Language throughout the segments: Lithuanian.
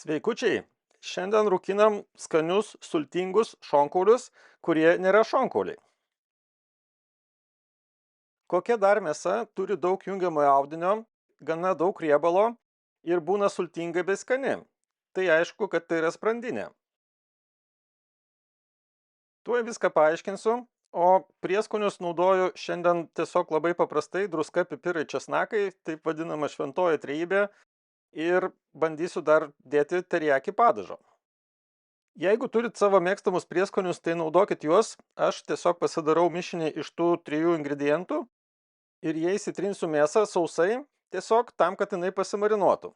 Sveikučiai! Šiandien rūkinam skanius, sultingus šonkaulius, kurie nėra šonkauliai. Kokia dar mėsa turi daug jungiamojo audinio, gana daug riebalo ir būna sultinga bei skani? Tai aišku, kad tai yra sprandinė. Tuoj viską paaiškinsiu, o prieskonius naudoju šiandien tiesiog labai paprastai: druska, pipirai, česnakai, taip vadinama šventoji trejybė, ir bandysiu dar dėti teriaki padažo. Jeigu turit savo mėgstamus prieskonius, tai naudokit juos. Aš tiesiog pasidarau mišinį iš tų trijų ingredientų ir jais įtrinsiu mėsą sausai, tiesiog tam, kad jinai pasimarinuotų.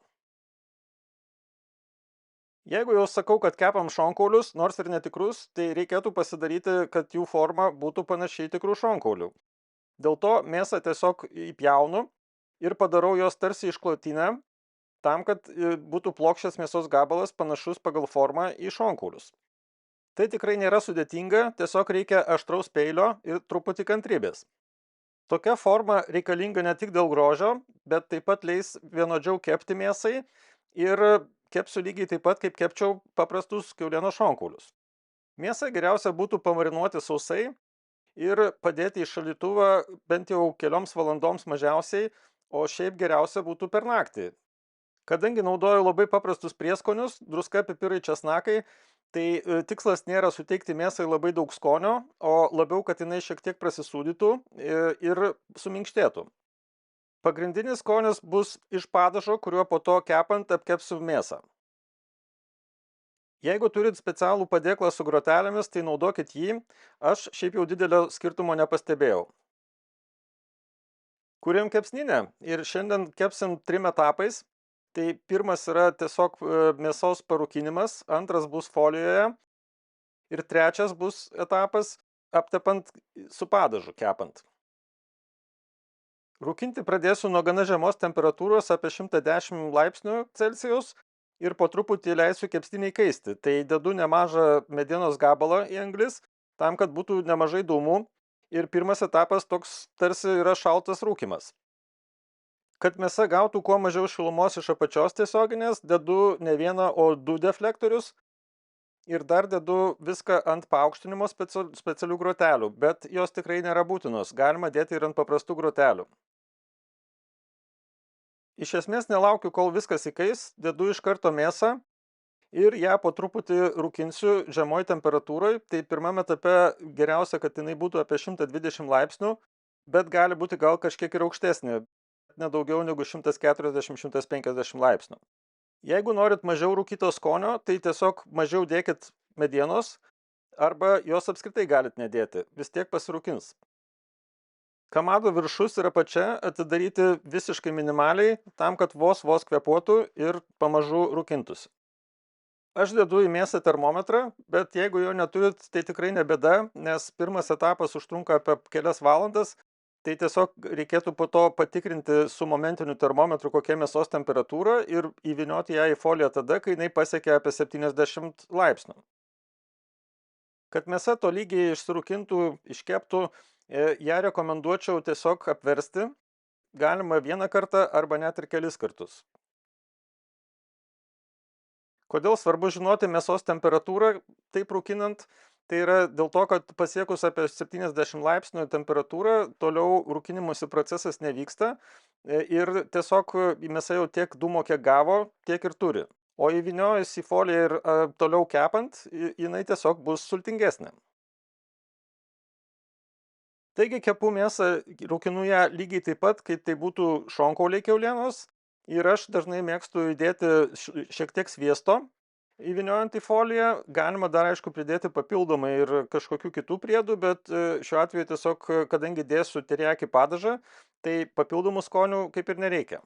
Jeigu jau sakau, kad kepam šonkaulius, nors ir netikrus, tai reikėtų pasidaryti, kad jų forma būtų panašiai tikrų šonkaulių. Dėl to mėsą tiesiog įpjaunu ir padarau jos tarsi išklotinę, tam, kad būtų plokščias mėsos gabalas panašus pagal formą į šonkaulius. Tai tikrai nėra sudėtinga, tiesiog reikia aštraus peilio ir truputį kantrybės. Tokia forma reikalinga ne tik dėl grožio, bet taip pat leis vienodžiau kepti mėsai ir kepsiu lygiai taip pat, kaip kepčiau paprastus kiaulienos šonkaulius. Mėsą geriausia būtų pamarinuoti sausai ir padėti į šaldytuvą bent jau kelioms valandoms mažiausiai, o šiaip geriausia būtų per naktį. Kadangi naudoju labai paprastus prieskonius, druska, pipirai, česnakai, tai tikslas nėra suteikti mėsai labai daug skonio, o labiau, kad jinai šiek tiek prasisūdytų ir suminkštėtų. Pagrindinis skonis bus iš padažo, kuriuo po to kepant apkepsiu mėsą. Jeigu turit specialų padėklą su grotelėmis, tai naudokit jį. Aš šiaip jau didelio skirtumo nepastebėjau. Kuriam kepsninę ir šiandien kepsim 3 etapais. Tai pirmas yra tiesiog mėsos parūkinimas, antras bus folijoje ir trečias bus etapas aptepant su padažu kepant. Rūkinti pradėsiu nuo gana žemos temperatūros, apie 110 laipsnių Celsijaus, ir po truputį leisiu kepsniniai kaisti. Tai dedu nemažą medienos gabalą į anglis, tam, kad būtų nemažai dūmų, ir pirmas etapas toks tarsi yra šaltas rūkimas. Kad mėsa gautų kuo mažiau šilumos iš apačios tiesioginės, dedu ne vieną, o 2 deflektorius ir dar dedu viską ant paaukštinimo specialių grotelių, bet jos tikrai nėra būtinos, galima dėti ir ant paprastų grotelių. Iš esmės nelaukiu, kol viskas įkais, dedu iš karto mėsą ir ją po truputį rūkinsiu žemoj temperatūroj. Tai pirmam etape geriausia, kad jinai būtų apie 120 laipsnių, bet gali būti gal kažkiek ir aukštesnė, nedaugiau negu 140-150 laipsnių. Jeigu norit mažiau rūkyto skonio, tai tiesiog mažiau dėkit medienos, arba jos apskritai galit nedėti, vis tiek pasirūkins. Kamado viršus ir apačia atidaryti visiškai minimaliai, tam, kad vos kvėpuotų ir pamažu rūkintųsi. Aš dedu į mėsą termometrą, bet jeigu jo neturit, tai tikrai ne bėda, nes pirmas etapas užtrunka apie kelias valandas. Tai tiesiog reikėtų po to patikrinti su momentiniu termometru, kokia mėsos temperatūra, ir įvynioti ją į foliją tada, kai jinai pasiekia apie 70 laipsnių. Kad mėsa tolygiai išsirūkintų, iškeptų, ją rekomenduočiau tiesiog apversti. Galima vieną kartą arba net ir kelis kartus. Kodėl svarbu žinoti mėsos temperatūrą taip rūkinant? Tai yra dėl to, kad pasiekus apie 70 laipsnių temperatūrą, toliau rūkinimosi procesas nevyksta ir tiesiog mėsa jau tiek dūmo, kiek gavo, tiek ir turi. O įvyniojus į foliją ir toliau kepant, jinai tiesiog bus sultingesnė. Taigi kepu mėsą, rūkinu ją lygiai taip pat, kaip tai būtų šonkauliai kiaulienos, ir aš dažnai mėgstu įdėti šiek tiek sviesto. Įvyniojant į foliją galima dar aišku pridėti papildomai ir kažkokių kitų priedų, bet šiuo atveju tiesiog, kadangi dėsiu teriaki padažą, tai papildomų skonių kaip ir nereikia.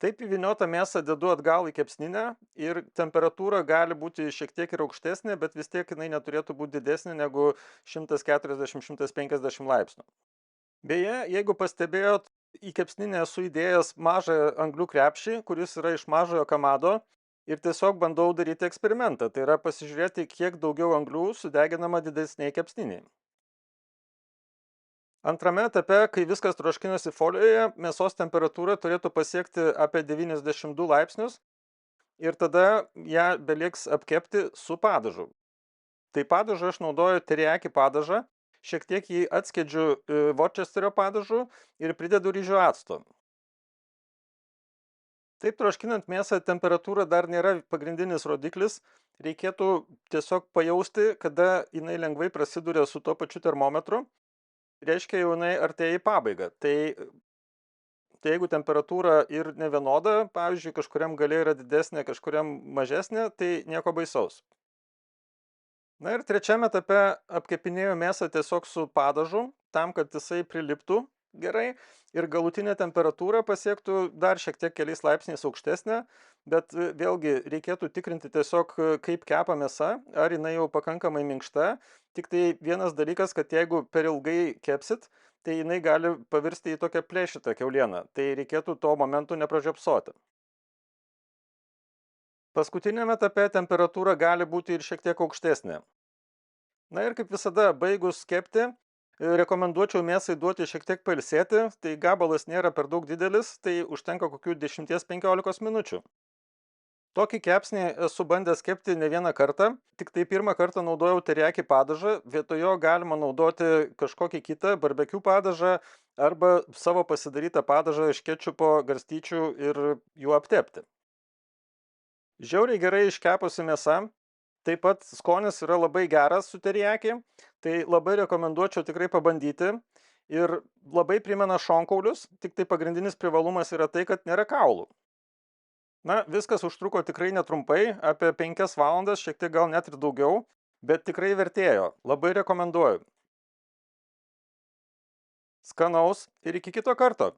Taip įvyniotą mėsą dedu atgal į kepsninę ir temperatūra gali būti šiek tiek ir aukštesnė, bet vis tiek jinai neturėtų būti didesnė negu 140-150 laipsnių. Beje, jeigu pastebėjot, į kepsninę esu įdėjęs mažą anglių krepšį, kuris yra iš mažojo kamado, ir tiesiog bandau daryti eksperimentą. Tai yra pasižiūrėti, kiek daugiau anglių sudeginama didesniai kepsniniai. Antrame etape, kai viskas troškinasi folijoje, mėsos temperatūra turėtų pasiekti apie 92 laipsnius, ir tada ją beliks apkepti su padažu. Tai padažą aš naudoju teriyaki padažą, šiek tiek jį atskiedžiu Worcesterio padažu ir pridedu ryžių acto. Taip troškinant mėsą temperatūra dar nėra pagrindinis rodiklis, reikėtų tiesiog pajausti, kada jinai lengvai prasiduria su tuo pačiu termometru, reiškia jau jinai artėja į pabaigą. Tai jeigu temperatūra ir nevienoda, pavyzdžiui, kažkuriam gale yra didesnė, kažkuriam mažesnė, tai nieko baisaus. Na ir trečiame etape apkepinėju mėsą tiesiog su padažu, tam, kad jisai priliptų gerai ir galutinė temperatūra pasiektų dar šiek tiek keliais laipsniais aukštesnę, bet vėlgi reikėtų tikrinti tiesiog, kaip kepa mėsa, ar jinai jau pakankamai minkšta. Tik tai vienas dalykas, kad jeigu per ilgai kepsit, tai jinai gali pavirsti į tokią plėšytą kiaulieną, tai reikėtų to momentu nepražiopsoti. Paskutiniame etape temperatūra gali būti ir šiek tiek aukštesnė. Na ir kaip visada, baigus kepti, rekomenduočiau mėsai duoti šiek tiek pailsėti, tai gabalas nėra per daug didelis, tai užtenka kokių 10-15 minučių. Tokį kepsnį esu bandęs kepti ne vieną kartą, tik tai pirmą kartą naudojau teriyaki padažą, vietoj jo galima naudoti kažkokį kitą barbekių padažą arba savo pasidarytą padažą iš kečupo, garstyčių ir jų aptepti. Žiauriai gerai iškepusi mėsa, taip pat skonis yra labai geras su teriyaki, tai labai rekomenduočiau tikrai pabandyti ir labai primena šonkaulius, tik tai pagrindinis privalumas yra tai, kad nėra kaulų. Na, viskas užtruko tikrai netrumpai, apie 5 valandas, šiek tiek gal net ir daugiau, bet tikrai vertėjo, labai rekomenduoju. Skanaus ir iki kito karto.